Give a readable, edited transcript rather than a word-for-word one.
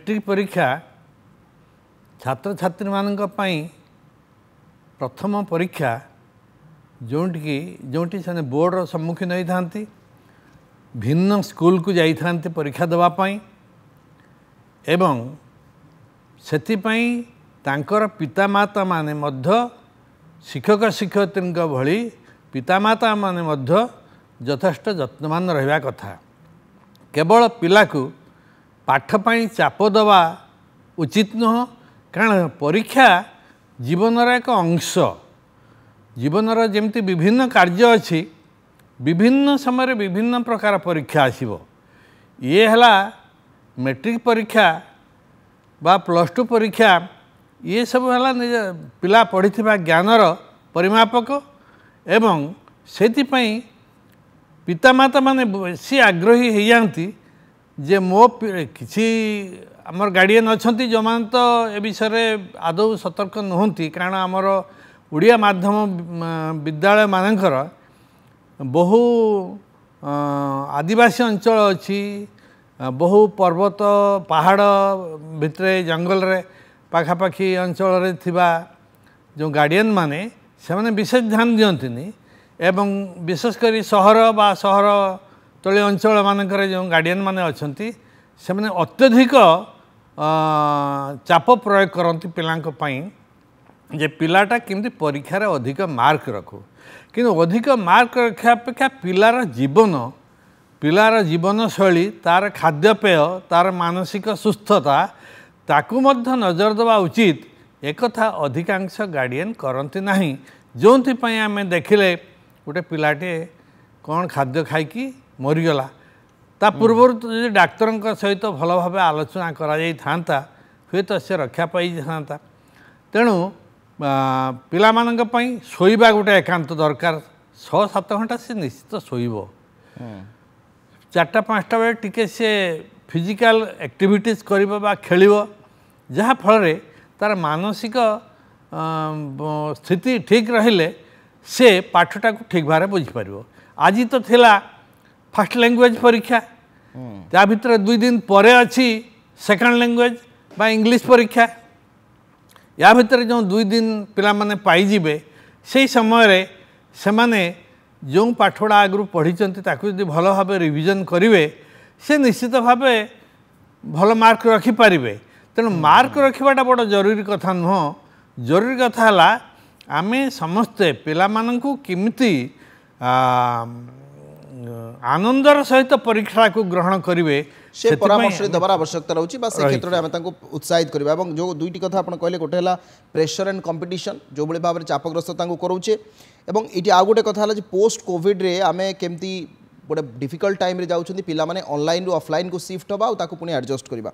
matric परीक्षा छात्र छात्री मानक पई प्रथम परीक्षा जोटी से बोर्ड सम्मुखीन होता भिन्न स्कूल को जाइथांती परीक्षा देवाई एवं सेथिपाई तांकर पितामाता माने मध्य शिक्षक शिक्षयित्री भली पितामाता माने मध्य यथेष्ट यत्नवान रहा कथा केवल पिला को पाठ पाई चाप दवा उचित नुह कारण परीक्षा जीवन एक अंश जीवन जमती विभिन्न कार्य अच्छी विभिन्न समय विभिन्न प्रकार परीक्षा आसीबो ये हला मैट्रिक परीक्षा बा +2 परीक्षा ये सब हला पिला पढ़िथिबा ज्ञानर परिमापक एवं सेतिपई पितामाता माने बेसी आग्रही हो जाती जे मो किसी आमर गार्डियन अच्छी जो मान तो ए विषय आदौ सतर्क नुहति कारण आमर उड़िया माध्यम विद्यालय मानकर बहु आदिवासी अंचल अच्छी बहु पर्वत पहाड़ भितरे जंगल रे पाखापाखी अंचल रे थिबा जो गार्डियन माने से माने विशेष ध्यान दियंतिनी एवं विशेषकर सहर बा सहर तली अंचल मानकर जो गार्डियन माने अच्छंती से माने अत्यधिक चाप प्रयोग करती पिलांक पई जे पिलाटा केमती परीक्षा रे अधिक मार्क रखू किंतु अधिक मार्क रखा अपेक्षा पिलार जीवन शैली तार खाद्यपेय तार मानसिक सुस्थता ताकू मध्य नजर देवा उचित एक अधिकांश गार्डियन करती नहीं जो आम देखिले गोटे पिलाटे कौन खाद्य खाई मरीगला ता पूर्व तो डाक्तर सहित भल भाव आलोचना करा हुए तो से रक्षा पाई था तेणु पिला मानक पई सोइबा गोटे एकांत दरकार 6-7 घंटा से निश्चित सोइब 4-5टा बेले टिके से फिजिकल एक्टिविटीज करिबो बा खेलिबो जहा फल तार मानसिक स्थिति ठीक रहिले से पाठटा को ठीक भाव बुझीपर आज तो थिला फर्स्ट लैंग्वेज परीक्षा त्या भितर 2 दिन पर अच्छी सेकंड लैंग्वेज बा इंग्लिश परीक्षा या भितर जो 2 दिन पिला माने पाइबे से समय रे से माने जो पाठड़ा आगु पढ़ी जदि भल भाव रिविजन करेंगे से निश्चित भाव भल मार्क रखिपारे तेणु मार्क रखाटा बड़ जरूरी कथा नुह जरूरी कथा है आमे समस्ते पिला माननकु किमिति आनंदर सहित परीक्षा को ग्रहण करेंगे से परामर्श देवार आवश्यकता रही से क्षेत्र में आम उत्साहित करवा और जो 2टी कथा आप कहले गोटे है प्रेशर एंड कंपटीशन जो भाई भाव में चापग्रस्त करोचे और ये आउ गोटे कथा है पोस्ट कोविड रे आम केमती गोटे डिफिकल्ट टाइम रे जाउछन्ती पिला माने ऑनलाइन रु ऑफलाइन को शिफ्ट होबा और ताकू पुणी एडजस्ट करवा